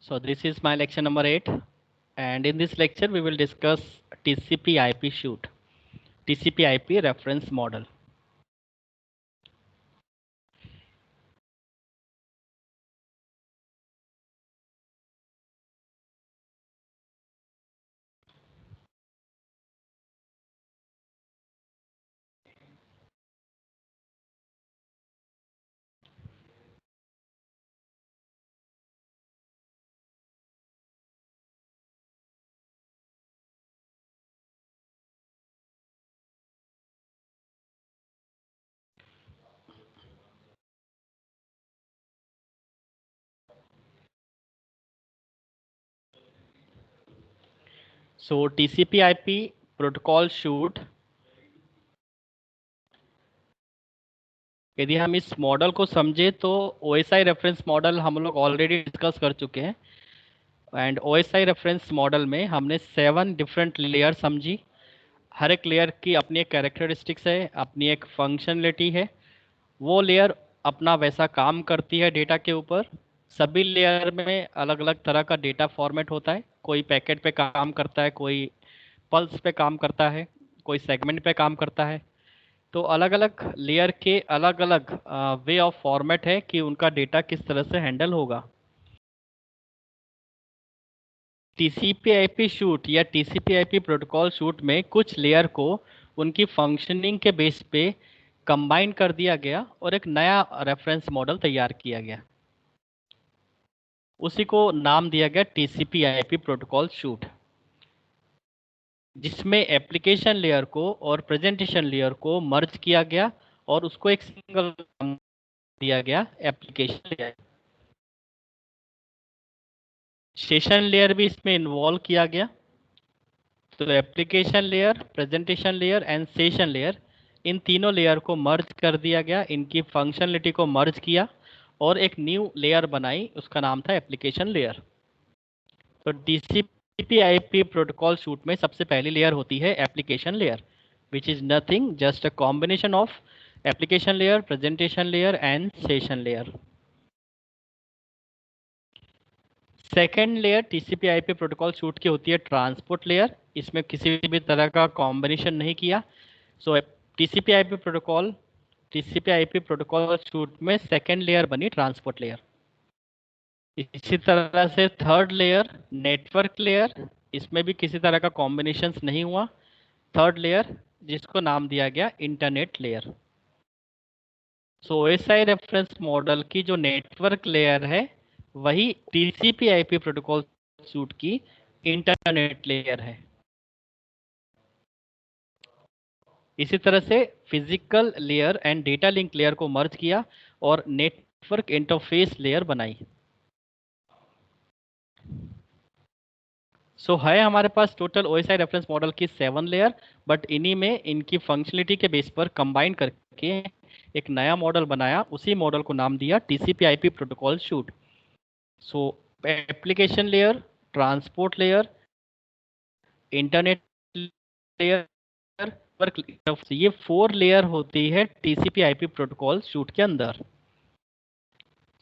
So this is my lecture number 8, and in this lecture we will discuss TCP/IP shoot, TCP/IP reference model. So TCP/IP protocol shoot, यदि हम इस model को समझे तो OSI reference model हम लोग already discuss कर चुके हैं। एंड OSI रेफरेंस मॉडल में हमने 7 डिफरेंट लेयर समझी। हर एक लेयर की अपनी एक कैरेक्टरिस्टिक्स है, अपनी एक फंक्शनलिटी है। वो लेयर अपना वैसा काम करती है डेटा के ऊपर। सभी लेयर में अलग अलग तरह का डेटा फॉर्मेट होता है। कोई पैकेट पे काम करता है, कोई पल्स पे काम करता है, कोई सेगमेंट पे काम करता है। तो अलग अलग लेयर के अलग अलग वे ऑफ फॉर्मेट है कि उनका डेटा किस तरह से हैंडल होगा। TCP/IP शूट या TCP/IP प्रोटोकॉल शूट में कुछ लेयर को उनकी फंक्शनिंग के बेस पे कंबाइन कर दिया गया और एक नया रेफरेंस मॉडल तैयार किया गया। उसी को नाम दिया गया TCP/IP प्रोटोकॉल शूट, जिसमें एप्लीकेशन लेयर को और प्रेजेंटेशन लेयर को मर्ज किया गया और उसको एक सिंगल नाम दिया गया, एप्लीकेशन लेयर। सेशन लेयर भी इसमें इन्वॉल्व किया गया। तो application layer, presentation layer and session layer, इन तीनों लेयर को मर्ज कर दिया गया, इनकी फंक्शनलिटी को मर्ज किया और एक न्यू लेयर बनाई, उसका नाम था एप्लीकेशन लेयर। तो TCP/IP प्रोटोकॉल सूट में सबसे पहली लेयर होती है application layer, which is nothing just a combination of application layer, presentation layer and session layer. Second layer TCP/IP protocol suit की होती है ट्रांसपोर्ट लेयर। इसमें किसी भी तरह का कॉम्बिनेशन नहीं किया। सो TCP/IP प्रोटोकॉल सूट में सेकेंड लेयर बनी ट्रांसपोर्ट लेयर। इसी तरह से थर्ड लेयर नेटवर्क लेयर, इसमें भी किसी तरह का कॉम्बिनेशंस नहीं हुआ। थर्ड लेयर जिसको नाम दिया गया इंटरनेट लेयर। सो OSI रेफरेंस मॉडल की जो नेटवर्क लेयर है वही TCP/IP प्रोटोकॉल सूट की इंटरनेट लेयर है। इसी तरह से physical layer and data link layer को मर्ज किया और नेटवर्क इंटरफेस लेयर बनाई। है हमारे पास टोटल OSI रेफरेंस मॉडल की 7 लेयर, बट इन्हीं में इनकी फंक्शनलिटी के बेस पर कंबाइन करके एक नया मॉडल बनाया। उसी मॉडल को नाम दिया TCP/IP प्रोटोकॉल शूट। सो application layer, transport layer, internet layer, ये 4 लेयर होती है TCP/IP प्रोटोकॉल शूट के अंदर।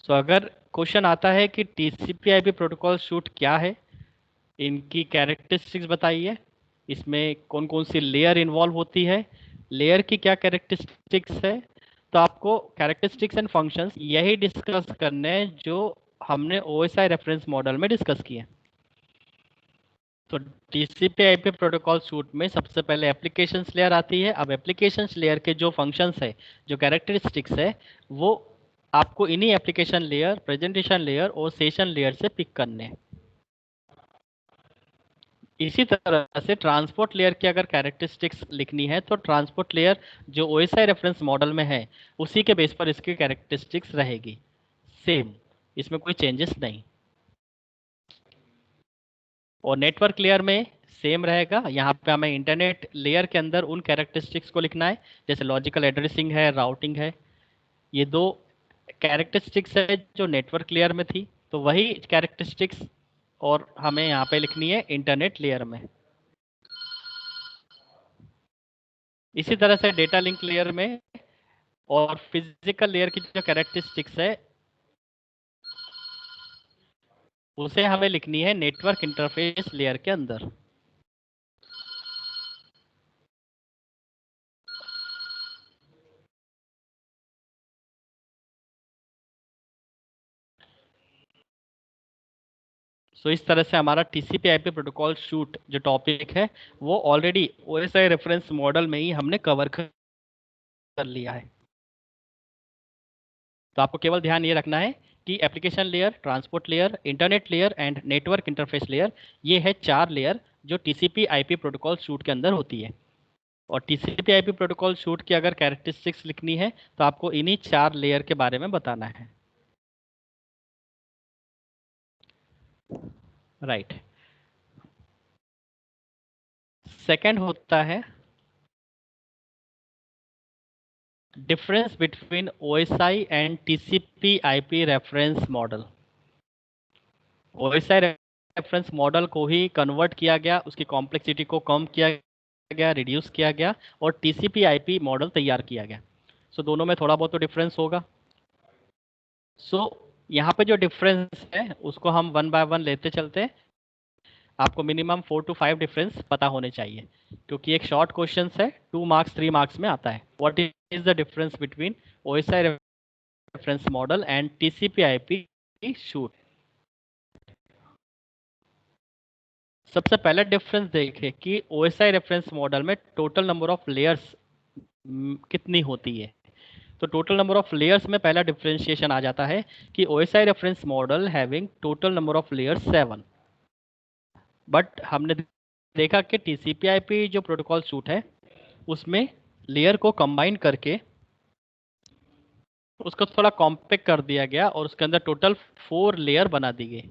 अगर क्वेश्चन आता है कि TCP/IP प्रोटोकॉल शूट क्या है, इनकी कैरेक्टरिस्टिक्स बताइए, इसमें कौन कौन सी लेयर इन्वॉल्व होती है, लेयर की क्या कैरेक्टरिस्टिक्स है, तो आपको कैरेक्टरिस्टिक्स एंड फंक्शंस यही डिस्कस करने हैं जो हमने OSI रेफरेंस मॉडल में डिस्कस किए। तो TCP/IP प्रोटोकॉल सूट में सबसे पहले एप्लीकेशंस लेयर आती है। अब एप्लीकेशंस लेयर के जो फंक्शंस है, जो कैरेक्टरिस्टिक्स है, वो आपको इन्हीं एप्लीकेशन लेयर, प्रेजेंटेशन लेयर और सेशन लेयर से पिक करने हैं। इसी तरह से ट्रांसपोर्ट लेयर की अगर कैरेक्टरिस्टिक्स लिखनी है तो ट्रांसपोर्ट लेयर जो OSI रेफरेंस मॉडल में है उसी के बेस पर इसकी कैरेक्टरिस्टिक्स रहेगी, सेम, इसमें कोई चेंजेस नहीं। और नेटवर्क लेयर में सेम रहेगा। यहाँ पे हमें इंटरनेट लेयर के अंदर उन कैरेक्टरिस्टिक्स को लिखना है, जैसे लॉजिकल एड्रेसिंग है, राउटिंग है। ये दो कैरेक्टरिस्टिक्स है जो नेटवर्क लेयर में थी, तो वही कैरेक्टरिस्टिक्स और हमें यहाँ पे लिखनी है इंटरनेट लेयर में। इसी तरह से डेटा लिंक लेयर में और फिजिकल लेयर की जो कैरेक्टरिस्टिक्स है, उसे हमें लिखनी है नेटवर्क इंटरफेस लेयर के अंदर। सो इस तरह से हमारा टीसीपी आईपी प्रोटोकॉल शूट जो टॉपिक है वो ऑलरेडी ओएसआई रेफरेंस मॉडल में ही हमने कवर कर लिया है। तो आपको केवल ध्यान ये रखना है कि application layer, transport layer, internet layer and network interface layer, ये है 4 लेयर जो टीसीपी आईपी प्रोटोकॉल शूट के अंदर होती है। और टीसीपी आईपी प्रोटोकॉल शूट की अगर कैरेक्टरिस्टिक्स लिखनी है तो आपको इन्हीं 4 लेयर के बारे में बताना है। राइट। सेकंड होता है difference between OSI and TCP IP reference model. OSI reference model को ही कन्वर्ट किया गया, उसकी कॉम्प्लेक्सिटी को कम किया गया, रिड्यूस किया गया और टीसीपी आईपी मॉडल तैयार किया गया। सो दोनों में थोड़ा बहुत तो डिफरेंस होगा। सो यहाँ पे जो डिफरेंस है उसको हम वन बाय वन लेते चलते हैं। आपको मिनिमम 4 to 5 डिफरेंस पता होने चाहिए, क्योंकि एक शॉर्ट क्वेश्चन है, 2 मार्क्स 3 मार्क्स में आता है। What is the difference between OSI reference model and TCP IP shoot. सबसे पहले डिफरेंस देखें कि ओएसआई रेफरेंस मॉडल में टोटल नंबर ऑफ लेयर्स कितनी होती है। तो टोटल नंबर ऑफ लेयर्स में पहला डिफरेंशिएशन आ जाता है कि OSI reference model having total number of layers 7। But हमने देखा कि टीसीपी आईपी जो प्रोटोकॉल सूट है उसमें लेयर को कंबाइन करके उसको थोड़ा कॉम्पैक्ट कर दिया गया और उसके अंदर टोटल 4 लेयर बना दी गई।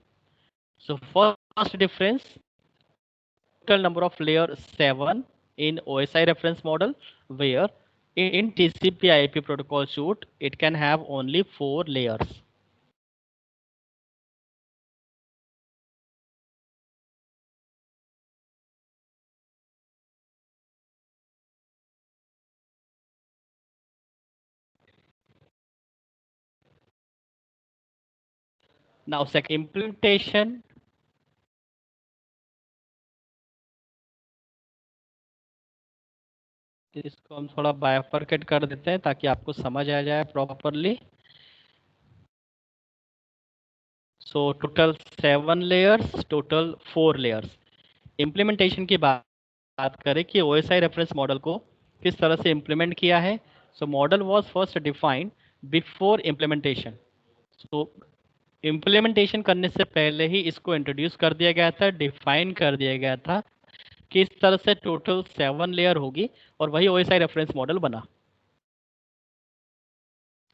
So first difference, total number of layer 7 in OSI reference model, where in TCP IP protocol suite it can have only 4 layers. Now second implementation, इसको हम थोड़ा बायफरकेट कर देते हैं ताकि आपको समझ आ जाए properly. So total 7 layers, total 4 layers. Implementation की बात करें कि ओएसआई रेफरेंस मॉडल को किस तरह से इम्प्लीमेंट किया है। So model was first defined before implementation. So implementation करने से पहले ही इसको इंट्रोड्यूस कर दिया गया था, डिफाइन कर दिया गया था कि इस तरह से टोटल 7 लेयर होगी और वही ओएसआई रेफरेंस मॉडल बना।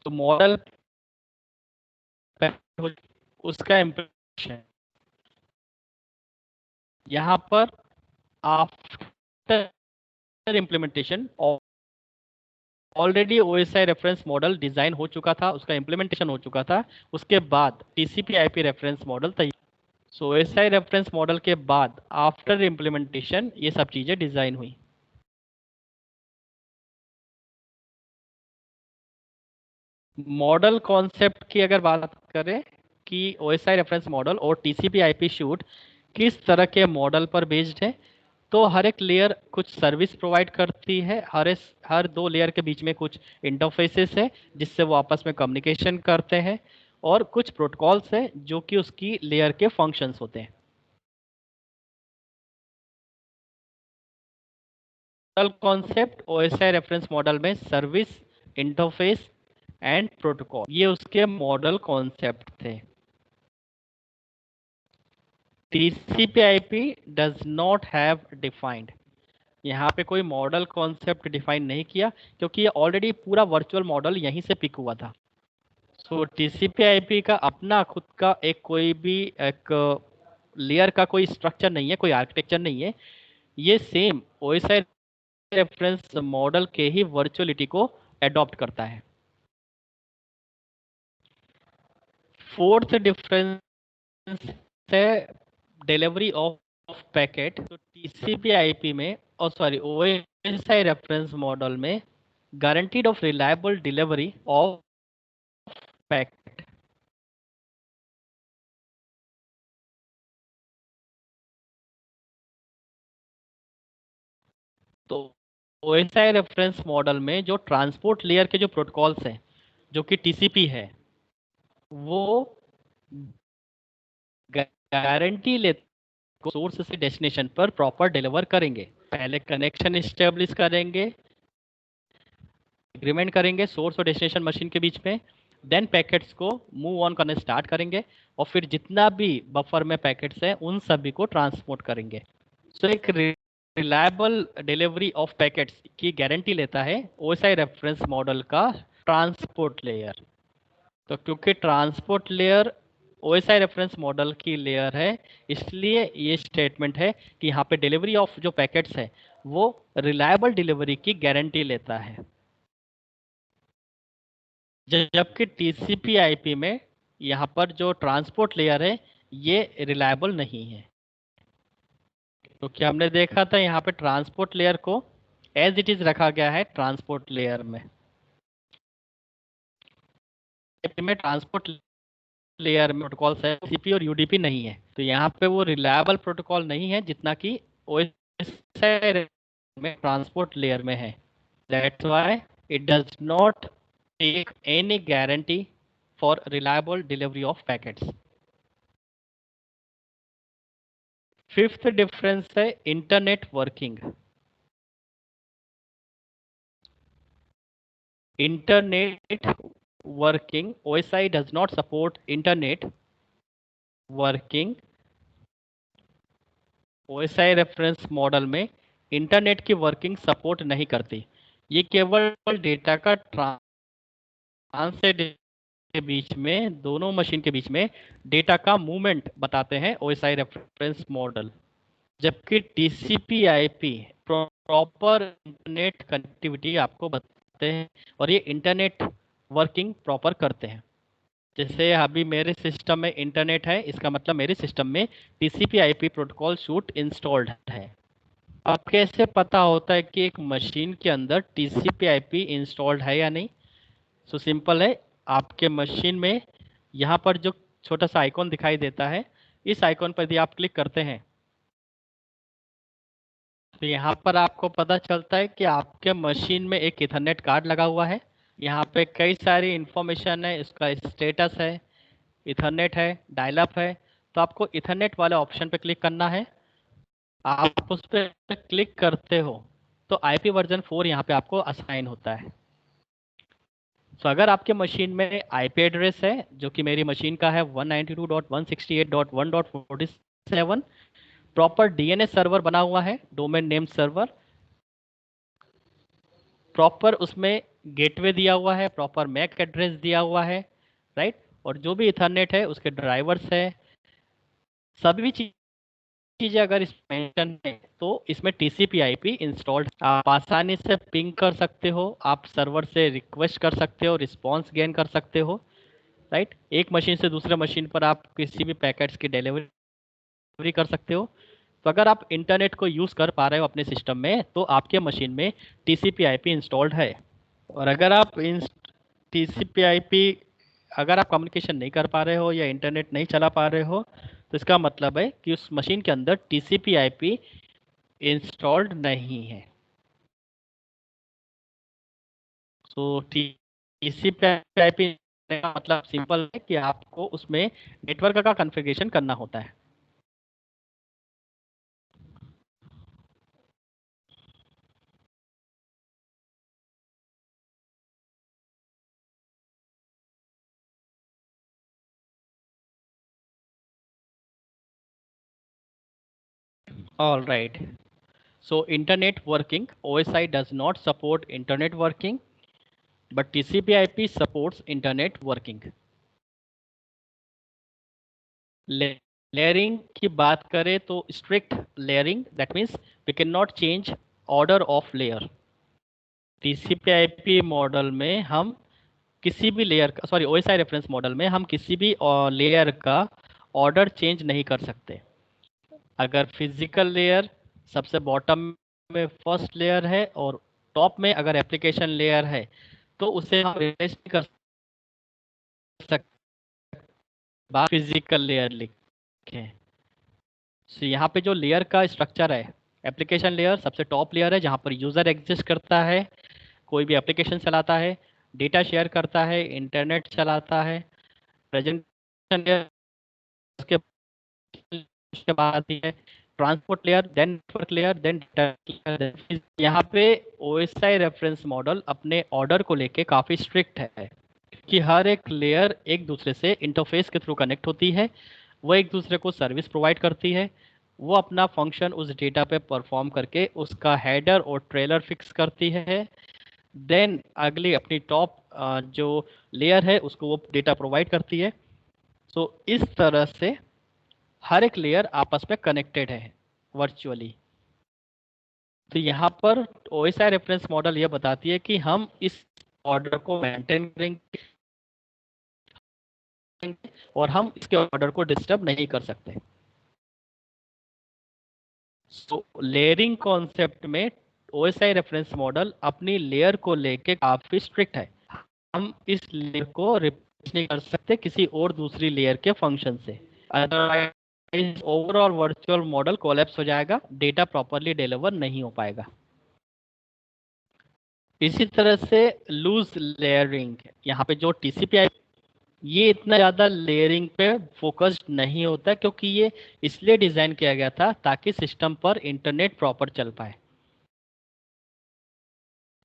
तो मॉडल उसका इम्प्लीमेंटेशन यहाँ पर after implementation already OSI reference model design हो चुका था, उसका इम्प्लीमेंटेशन हो चुका था। उसके बाद टीसीपी आईपी रेफरेंस मॉडल तैयार। सो ओएसआई रेफरेंस मॉडल के बाद आफ्टर इम्प्लीमेंटेशन ये सब चीज़ें डिजाइन हुई। मॉडल कॉन्सेप्ट की अगर बात करें कि ओएसआई रेफरेंस मॉडल और टीसीपी आईपी शूट किस तरह के मॉडल पर बेस्ड है, तो हर एक लेयर कुछ सर्विस प्रोवाइड करती है। हर 2 लेयर के बीच में कुछ इंटरफेसेस है जिससे वो आपस में कम्युनिकेशन करते हैं और कुछ प्रोटोकॉल्स है जो कि उसकी लेयर के फंक्शंस होते हैं। Model concept OSI reference model में सर्विस, इंटरफेस एंड प्रोटोकॉल, ये उसके मॉडल कॉन्सेप्ट थे। TCP/IP does not have defined, यहाँ पे कोई मॉडल कॉन्सेप्ट डिफाइन नहीं किया क्योंकि ये ऑलरेडी पूरा वर्चुअल मॉडल यहीं से पिक हुआ था। सो TCP/IP का अपना खुद का एक कोई भी एक लेयर का कोई स्ट्रक्चर नहीं है, कोई आर्किटेक्चर नहीं है। ये सेम OSI रेफरेंस मॉडल के ही वर्चुअलिटी को एडॉप्ट करता है। फोर्थ डिफरेंस है डिलीवरी ऑफ पैकेट। तो TCP/IP में और सॉरी OSI रेफरेंस मॉडल में guaranteed of reliable delivery of packet. तो OSI रेफरेंस मॉडल में जो ट्रांसपोर्ट लेयर के जो प्रोटोकॉल्स हैं, जो कि TCP है, वो गारंटी लेते सोर्स से डेस्टिनेशन पर प्रॉपर डिलीवर करेंगे। पहले कनेक्शन इस्टेब्लिश करेंगे, एग्रीमेंट करेंगे सोर्स और डेस्टिनेशन मशीन के बीच में, देन पैकेट्स को मूव ऑन करने स्टार्ट करेंगे, और फिर जितना भी बफर में पैकेट्स हैं उन सभी को ट्रांसपोर्ट करेंगे। सो एक रिलायबल डिलीवरी ऑफ पैकेट्स की गारंटी लेता है OSI रेफरेंस मॉडल का ट्रांसपोर्ट लेयर। तो क्योंकि transport layer OSI reference model की लेयर है, इसलिए ये स्टेटमेंट है कि यहाँ पे डिलीवरी ऑफ जो पैकेट्स है वो रिलायबल डिलीवरी की गारंटी लेता है, जबकि TCP IP में यहाँ पर जो ट्रांसपोर्ट लेयर है ये रिलायबल नहीं है। तो क्या हमने देखा था, यहाँ पे ट्रांसपोर्ट लेयर को एज इट इज रखा गया है ट्रांसपोर्ट लेयर में ट्रांसपोर्ट लेयर में प्रोटोकॉल्स है, TCP और UDP नहीं है, तो यहाँ पे वो रिलायबल प्रोटोकॉल नहीं है जितना कि OSI में ट्रांसपोर्ट लेयर में है। That's why it does not take any guarantee for reliable delivery of packets. Fifth difference है internet working. Internet working, OSI does not support internet working. OSI reference model में internet की working support नहीं करती, ये केवल data का translate के बीच में, दोनों मशीन के बीच में डेटा का मूवमेंट बताते हैं OSI रेफरेंस मॉडल, जबकि TCP IP proper internet connectivity आपको बताते हैं और ये इंटरनेट वर्किंग प्रॉपर करते हैं। जैसे अभी मेरे सिस्टम में इंटरनेट है, इसका मतलब मेरे सिस्टम में TCP IP protocol suit installed है। अब कैसे पता होता है कि एक मशीन के अंदर TCP IP इंस्टॉल्ड है या नहीं? सो सिंपल है, आपके मशीन में यहाँ पर जो छोटा सा आइकॉन दिखाई देता है, इस आइकॉन पर यदि आप क्लिक करते हैं तो यहाँ पर आपको पता चलता है कि आपके मशीन में एक इथरनेट कार्ड लगा हुआ है। यहाँ पे कई सारी इंफॉर्मेशन है, इसका स्टेटस है, इथरनेट है, डायल अप है। तो आपको इथरनेट वाले ऑप्शन पे क्लिक करना है। आप उस पर क्लिक करते हो तो IP वर्जन 4 यहाँ पे आपको असाइन होता है। तो अगर आपके मशीन में IP एड्रेस है, जो कि मेरी मशीन का है 192.168.1.47, प्रॉपर DNS सर्वर बना हुआ है, डोमेन नेम सर्वर, प्रॉपर उसमें गेटवे दिया हुआ है, प्रॉपर मैक एड्रेस दिया हुआ है, राइट, और जो भी इथरनेट है उसके ड्राइवर्स है, सभी चीज़ें अगर इसमें मेंशन है तो इसमें TCP IP इंस्टॉल्ड। आप आसानी से पिंग कर सकते हो, आप सर्वर से रिक्वेस्ट कर सकते हो, रिस्पॉन्स गेन कर सकते हो, राइट, एक मशीन से दूसरे मशीन पर आप किसी भी पैकेट्स की डिलीवरी कर सकते हो। तो अगर आप इंटरनेट को यूज़ कर पा रहे हो अपने सिस्टम में तो आपके मशीन में TCP IP इंस्टॉल्ड है। और अगर आप इन TCP IP, अगर आप कम्युनिकेशन नहीं कर पा रहे हो या इंटरनेट नहीं चला पा रहे हो, तो इसका मतलब है कि उस मशीन के अंदर TCP IP इंस्टॉल्ड नहीं है। सो TCP IP का मतलब सिंपल है कि आपको उसमें नेटवर्क का कॉन्फ़िगरेशन करना होता है। All right, so internet working, OSI does not support internet working, but TCP IP supports internet working. Layering की बात करें तो strict layering, that means we can not change order of layer. TCP IP model में हम किसी भी layer का, sorry, OSI reference model में हम किसी भी लेयर का ऑर्डर चेंज नहीं कर सकते। अगर फिजिकल लेयर सबसे बॉटम में फर्स्ट लेयर है और टॉप में अगर एप्लीकेशन लेयर है तो उसे हम रिप्लेस कर सकते, फिजिकल लेयर लिखें। तो यहाँ पे जो लेयर का स्ट्रक्चर है, एप्लीकेशन लेयर सबसे टॉप लेयर है जहाँ पर यूज़र एग्जिस्ट करता है, कोई भी एप्लीकेशन चलाता है, डेटा शेयर करता है, इंटरनेट चलाता है। प्रेजेंटेशन लेयर उसके उसके बाद आती है transport layer, then network layer, then data layer. यहाँ पे ओएसआई रेफरेंस मॉडल अपने ऑर्डर को लेके काफ़ी स्ट्रिक्ट है कि हर एक लेयर एक दूसरे से इंटरफेस के थ्रू कनेक्ट होती है, वो एक दूसरे को सर्विस प्रोवाइड करती है, वो अपना फंक्शन उस डेटा पे परफॉर्म करके उसका हेडर और ट्रेलर फिक्स करती है। देन अगली अपनी टॉप जो लेयर है उसको वो डेटा प्रोवाइड करती है। सो इस तरह से हर एक लेयर आपस में कनेक्टेड है वर्चुअली। तो यहाँ पर ओएसआई रेफरेंस मॉडल ये बताती है कि हम इस ऑर्डर को मेंटेन करेंगे और हम इसके ऑर्डर को डिस्टर्ब नहीं कर सकते। सो लेयरिंग कॉन्सेप्ट में ओएसआई रेफरेंस मॉडल अपनी लेयर को लेके काफी स्ट्रिक्ट है। हम इस लेयर को रिप्लेस नहीं कर सकते किसी और दूसरी लेयर के फंक्शन से, otherwise overall virtual model collapse हो जाएगा, डेटा प्रॉपरली डिलीवर नहीं हो पाएगा। इसी तरह से लूज लेयरिंग, यहाँ पे जो टीसीपी ये इतना ज़्यादा लेयरिंग पे फोकस्ड नहीं होता क्योंकि ये इसलिए डिज़ाइन किया गया था ताकि सिस्टम पर इंटरनेट प्रॉपर चल पाए।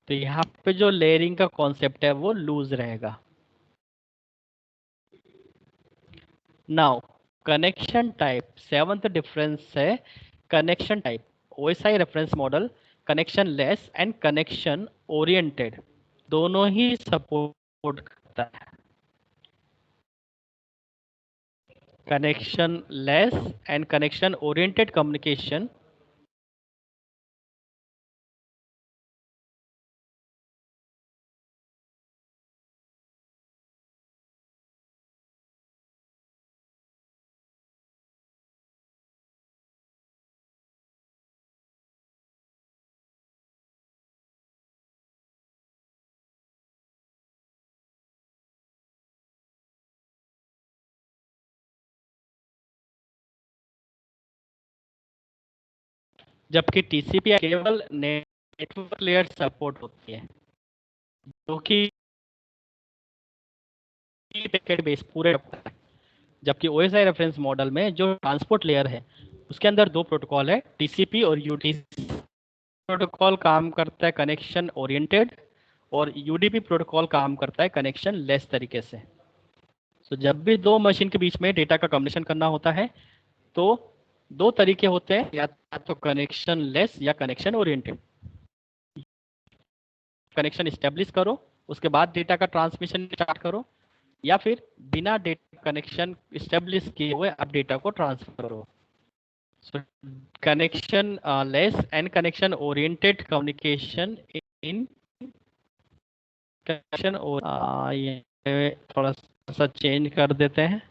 तो यहाँ पे जो लेयरिंग का कॉन्सेप्ट है वो लूज रहेगा। Now connection type, seventh difference है connection type. OSI reference model connectionless and connection oriented दोनों ही सपोर्ट करता है। Connectionless and connection oriented communication जबकि टीसीपी केवल नेटवर्क लेयर सपोर्ट होती है जो कि पैकेट बेस पूरे, जबकि ओएसआई रेफरेंस मॉडल में जो ट्रांसपोर्ट लेयर है उसके अंदर दो प्रोटोकॉल है, टीसीपी और यूडीपी। प्रोटोकॉल काम करता है कनेक्शन ओरिएंटेड और यूडीपी प्रोटोकॉल काम करता है कनेक्शन लेस तरीके से। तो जब भी दो मशीन के बीच में डेटा का कम्युनिकेशन करना होता है तो दो तरीके होते हैं, या तो कनेक्शन लेस या कनेक्शन ओरिएंटेड। कनेक्शन स्टेब्लिश करो, उसके बाद डेटा का ट्रांसमिशन स्टार्ट करो, या फिर बिना डेटा कनेक्शन स्टेब्लिश किए हुए आप डेटा को ट्रांसफर करो। So connection less and connection oriented communication in connection और ये थोड़ा सा चेंज कर देते हैं।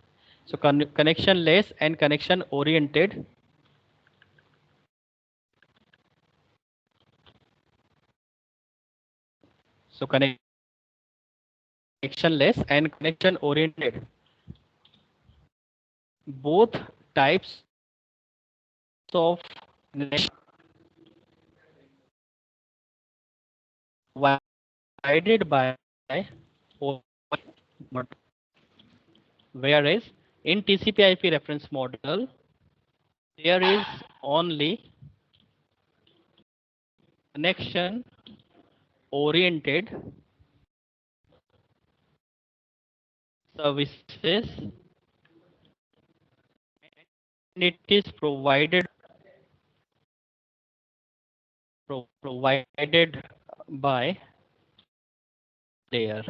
So connection less and connection oriented, so connection less and connection oriented, both types of divided by whereas in TCP/IP reference model there is only connection oriented services, and it is provided by layer.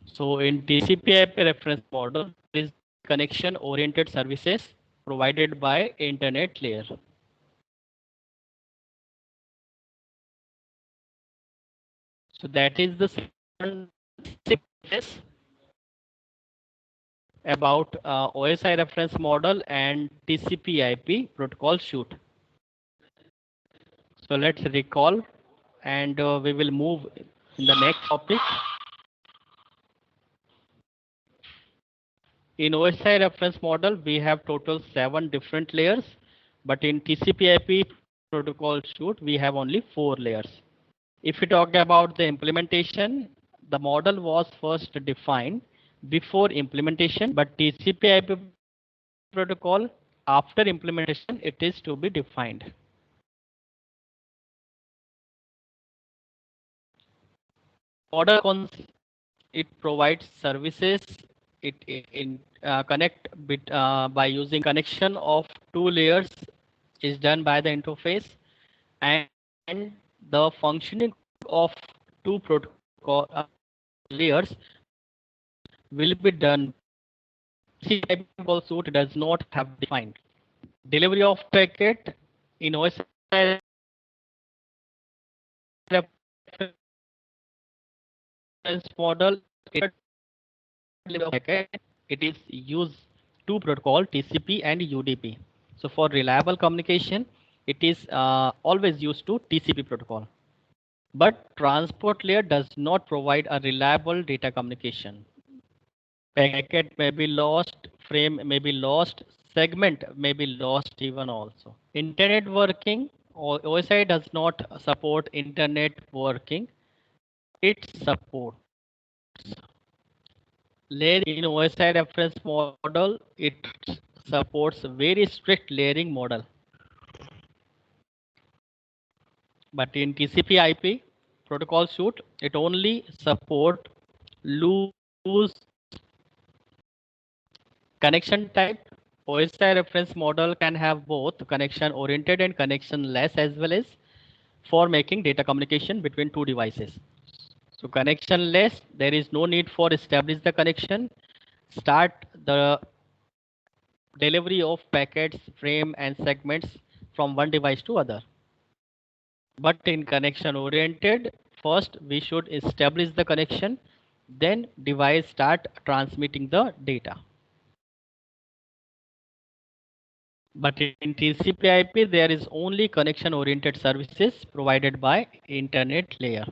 So in TCP/IP reference model is connection oriented services provided by internet layer. So that is the about OSI reference model and TCP/IP protocol suite. So let's recall, and we will move in the next topic. In OSI reference model, we have total 7 different layers, but in TCP/IP protocol suite, we have only 4 layers. If we talk about the implementation, the model was first defined before implementation, but TCP/IP protocol after implementation, it is to be defined. Model it provides services. It connect by using connection of 2 layers is done by the interface, and the functioning of 2 protocol layers will be done. TCP/IP suite does not have defined delivery of packet in OSI reference model. It is use 2 protocol TCP and UDP. So for reliable communication, it is always used to TCP protocol. But transport layer does not provide a reliable data communication. Packet may be lost, frame may be lost, segment may be lost even also. Internet working, OSI does not support internet working. It supports layer in OSI reference model. It supports very strict layering model. But in TCP/IP protocol suite, it only support loose connection type. OSI reference model can have both connection oriented and connection less, as well as for making data communication between 2 devices. So connection less, there is no need for establish the connection. Start the delivery of packets, frame and segments from one device to other. But in connection oriented, first we should establish the connection, then device start transmitting the data. But in TCP/IP, there is only connection oriented services provided by internet layer.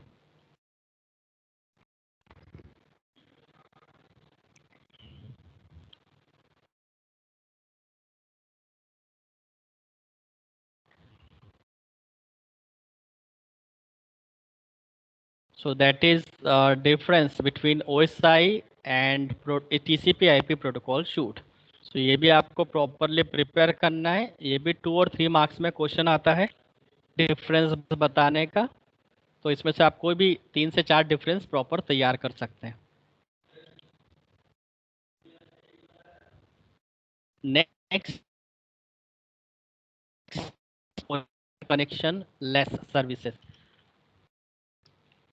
So that is difference between OSI and TCP/IP protocol shoot. So ये भी आपको properly prepare करना है. ये भी 2 और 3 marks में question आता है डिफरेंस बताने का. तो इसमें से आप कोई भी 3 से 4 डिफरेंस प्रॉपर तैयार कर सकते हैं. Next, connection less services.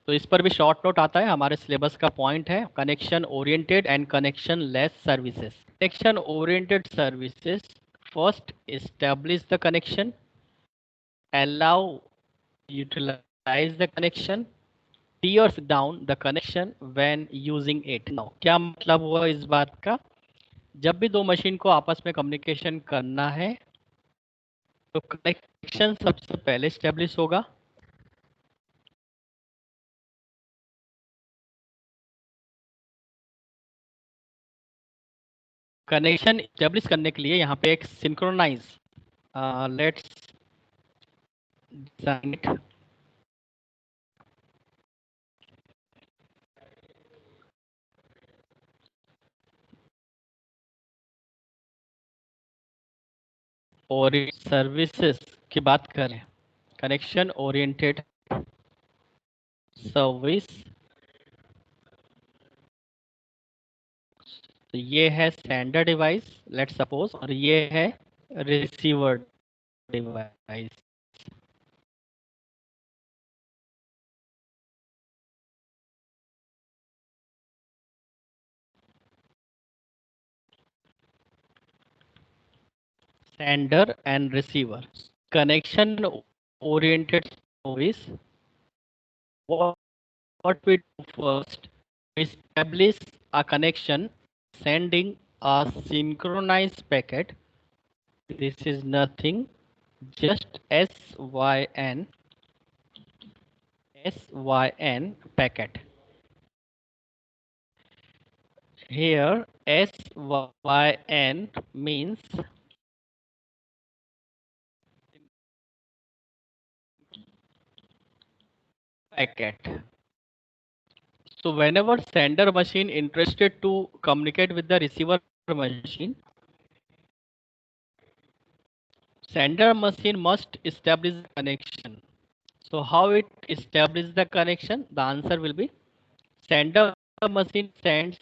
तो इस पर भी शॉर्ट नोट आता है. हमारे सिलेबस का पॉइंट है connection oriented and connection less services. Connection oriented services first establish the connection, allow utilize the connection, tears down the connection when using it. Now क्या मतलब हुआ इस बात का? जब भी 2 मशीन को आपस में कम्युनिकेशन करना है तो कनेक्शन सबसे पहले स्टेब्लिश होगा. कनेक्शन स्टेब्लिश करने के लिए यहाँ पे एक सिंक्रोनाइज, लेट्स डिजाइन इट. और सर्विसेज की बात करें, कनेक्शन ओरिएंटेड सर्विस, तो ये है सेंडर डिवाइस लेट्स सपोज, और ये है receiver device. Sender and receiver. Connection oriented service. What we do first, we establish a connection sending a synchronized packet. This is nothing, just SYN packet. Here SYN means packet. So whenever sender machine interested to communicate with the receiver machine, sender machine must establish the connection. So how it establishes the connection? The answer will be sender machine sends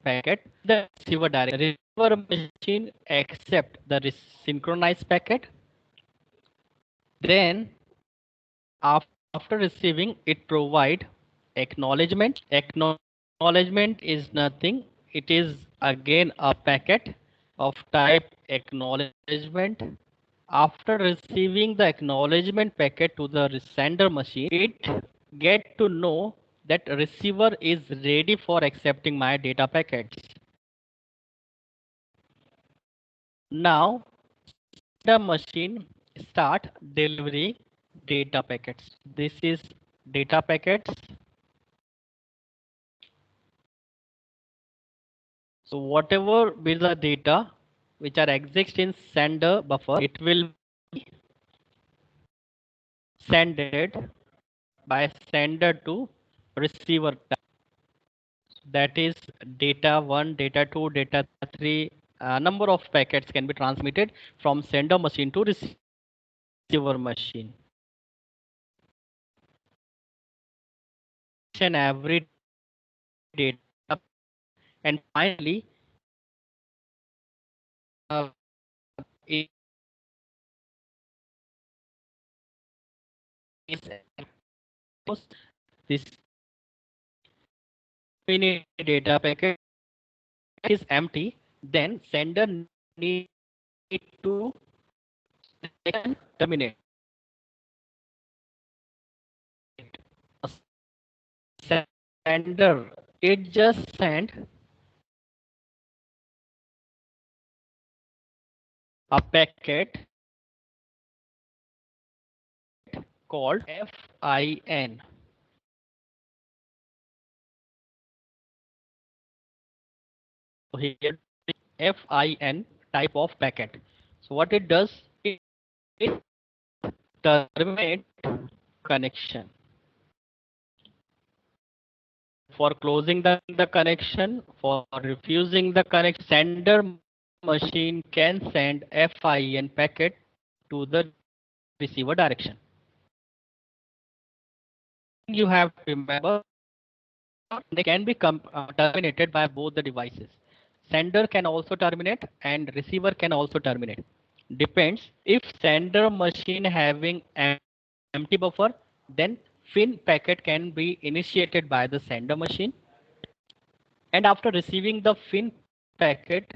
packet the receiver directly. Receiver machine accept the synchronized packet. Then after receiving it provide acknowledgement. Acknowledgement is nothing. It is again a packet of type acknowledgement. After receiving the acknowledgement packet to the sender machine, it get to know that receiver is ready for accepting my data packets. Now the machine start delivering data packets. This is data packets. So whatever be the data which are exist in sender buffer, it will be sended by sender to receiver. That is data 1, data 2, data 3. Number of packets can be transmitted from sender machine to receiver machine. And every data, and finally it is this mini data packet is empty, then sender need to terminate. Sender, it just sent a packet called FIN. So here FIN type of packet. So what it does, it terminate connection. For closing the connection, for refusing the connection, sender machine can send FIN packet to the receiver direction. You have to remember they can be terminated by both the devices. Sender can also terminate and receiver can also terminate. Depends if sender machine having empty buffer, then FIN packet can be initiated by the sender machine. And after receiving the FIN packet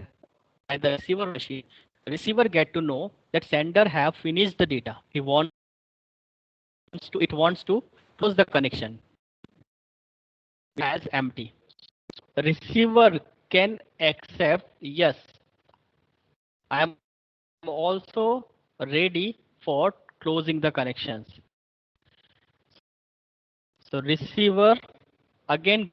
by the receiver machine, receiver get to know that sender have finished the data. It wants to close the connection as empty. Receiver can accept, yes, I am also ready for closing the connections. So receiver again,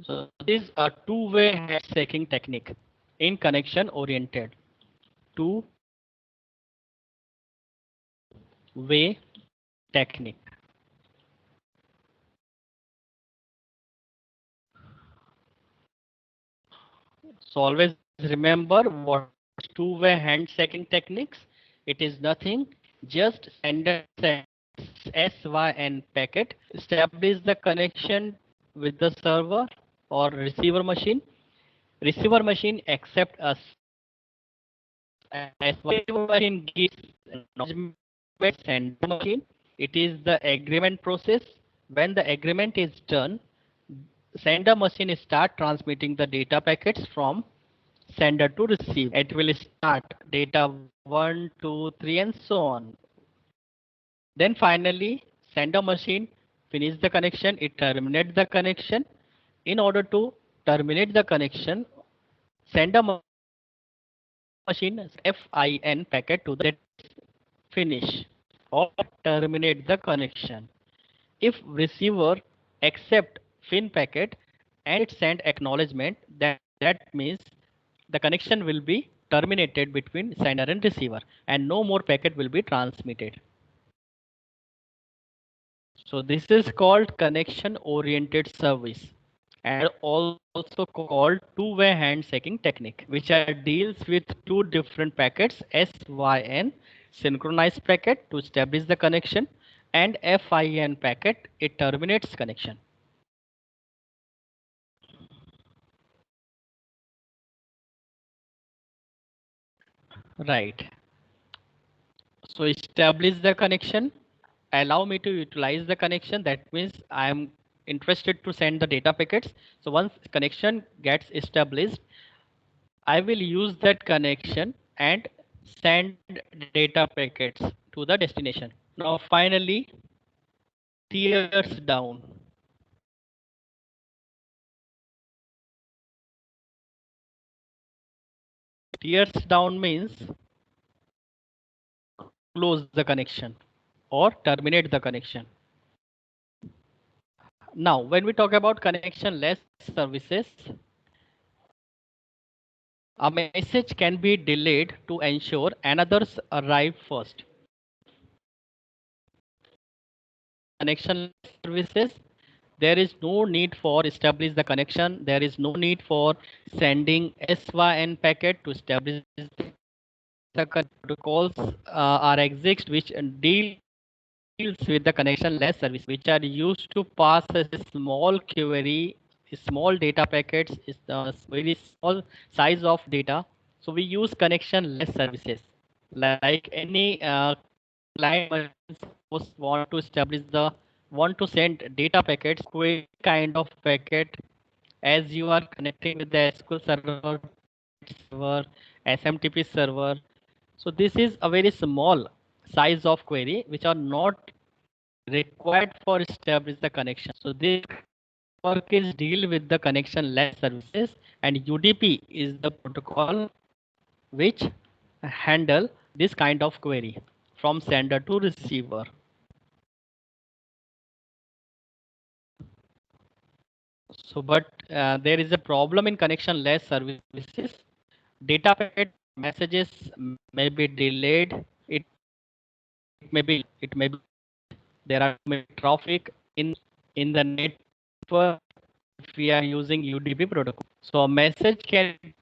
so this is a two-way handshaking technique in connection oriented. Two-way technique. So always remember what two-way handshaking techniques. It is nothing, just sender SYN packet, establish the connection with the server or receiver machine. Receiver machine accept us as receiver machine gives acknowledgement sender machine. It is the agreement process. When the agreement is done, sender machine start transmitting the data packets from sender to receive. It will start data 1, 2, 3, and so on. Then finally, sender machine finish the connection. It terminates the connection. In order to terminate the connection, sender machine FIN packet to the finish or terminate the connection. If receiver accept FIN packet and it send acknowledgement, that means the connection will be terminated between sender and receiver and no more packet will be transmitted. So this is called connection oriented service and also called two-way handshaking technique, which are deals with two different packets SYN synchronized packet to establish the connection and FIN packet it terminates connection. Right. So establish the connection. Allow me to utilize the connection. That means I am interested to send the data packets. So once connection gets established, I will use that connection and send data packets to the destination. Now finally, tears down. Tears down means close the connection or terminate the connection. Now, when we talk about connection less services, a message can be delayed to ensure another's arrive first. Connection services, there is no need for establish the connection. There is no need for sending SYN packet to establish the protocols are exist which deals with the connection less service, which are used to pass a small query, small data packets, is the very small size of data. So we use connection less services. Like any client want to establish the want to send data packets, query kind of packet as you are connecting with the SQL server, SMTP server. So this is a very small size of query which are not required for establish the connection. So this work is deal with the connection less services and UDP is the protocol which handle this kind of query from sender to receiver. So, but there is a problem in connection less services. Data packet messages may be delayed. It may be there are traffic in the network if we are using UDP protocol. So a message can be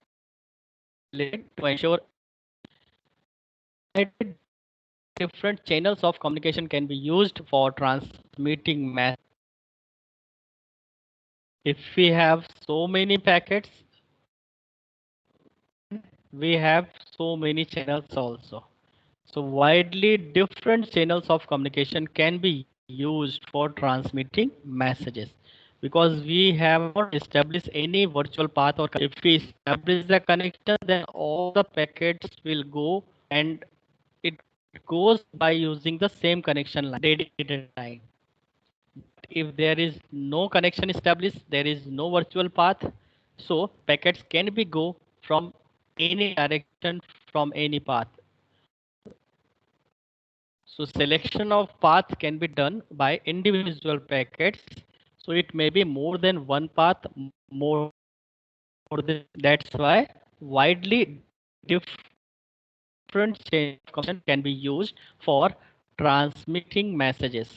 delayed to ensure that different channels of communication can be used for transmitting message. If we have so many packets, we have so many channels also. So widely different channels of communication can be used for transmitting messages because we have not established any virtual path or if we establish the connection then all the packets will go and it goes by using the same connection line dedicated line. If there is no connection established, there is no virtual path. So packets can be go from any direction from any path. So selection of path can be done by individual packets. So it may be more than one path, more than that's why widely different chain of communication can be used for transmitting messages.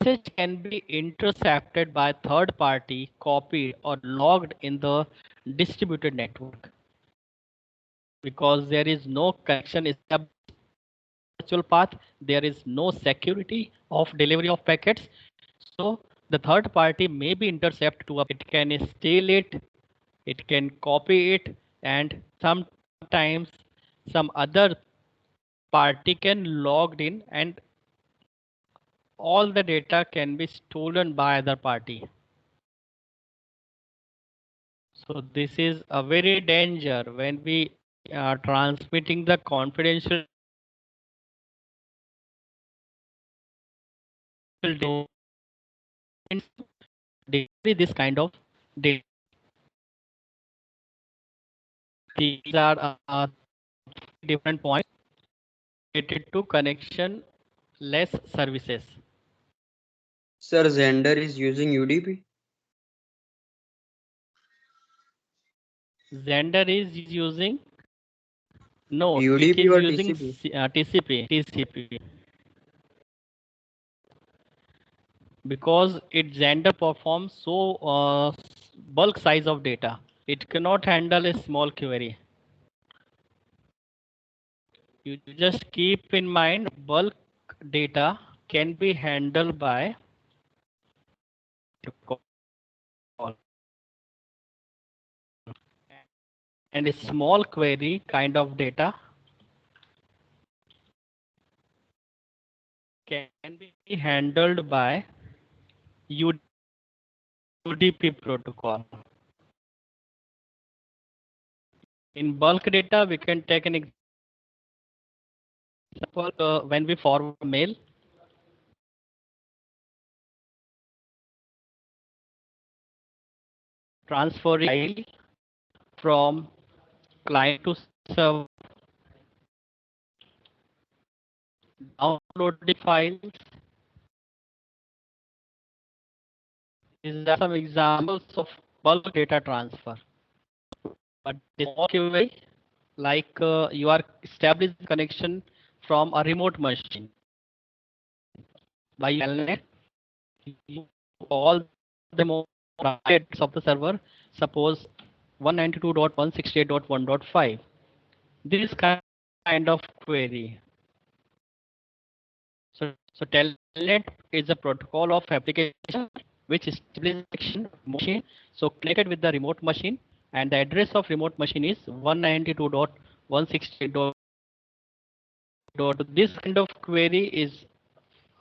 Message can be intercepted by third party, copied or logged in the distributed network because there is no connection established virtual path, there is no security of delivery of packets. So the third party may be intercept to it can steal it, it can copy it, and sometimes some other party can logged in and all the data can be stolen by other party. So this is a very danger when we are transmitting the confidential data, this kind of data. these are different points related to connection less services. Sir, Xender is using UDP. Xender is using, no, it UDP is or using TCP? TCP, because it Xender performs so bulk size of data. It cannot handle a small query. You just keep in mind bulk data can be handled by protocol, and a small query kind of data can be handled by UDP protocol. In bulk data, we can take an example when we forward a mail. Transferring file from client to server, download the files. These are some examples of bulk data transfer. But this query, like you are establishing connection from a remote machine by telnet, you all the more packets of the server, suppose 192.168.1.5. This kind of query. So Telnet is a protocol of application which establishes connection machine. So connected with the remote machine, and the address of remote machine is 192.168. This kind of query is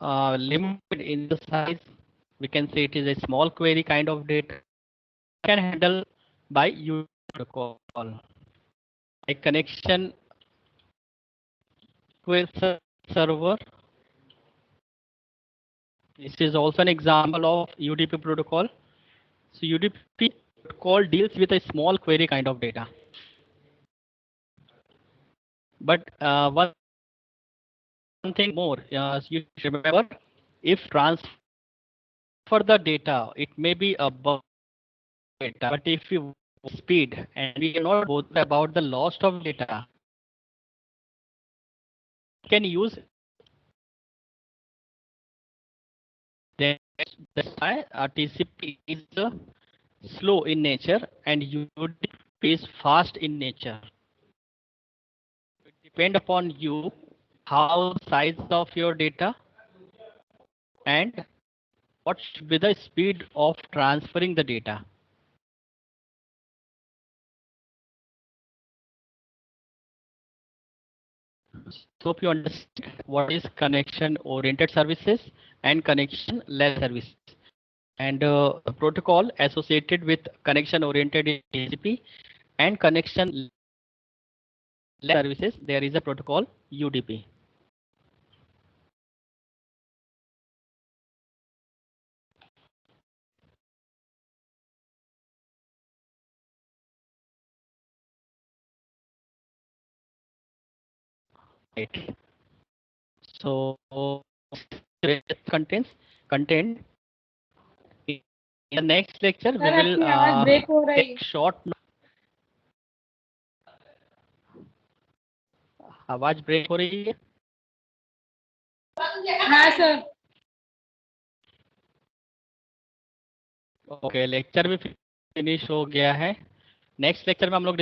limited in the size. We can say it is a small query kind of data can handle by UDP protocol. A connection to a server. This is also an example of UDP protocol. So UDP protocol deals with a small query kind of data. But one thing more, you remember, if transfer the data, it may be a bulk data. But if you speed and we are not bothered about the loss of data, can use, then that's why TCP is slow in nature and UDP is fast in nature. It depends upon you how the size of your data and what should be the speed of transferring the data. So if you understand what is connection oriented services and connection less services, and the protocol associated with connection oriented is TCP, and connection less services, there is a protocol UDP. Right. So contains content. In the next lecture, we sir will आपकी आवाज break हो रही take short. आवाज break हो रही है. है हाँ सर ओके, लेक्चर भी फिनिश हो गया है. नेक्स्ट लेक्चर में हम लोग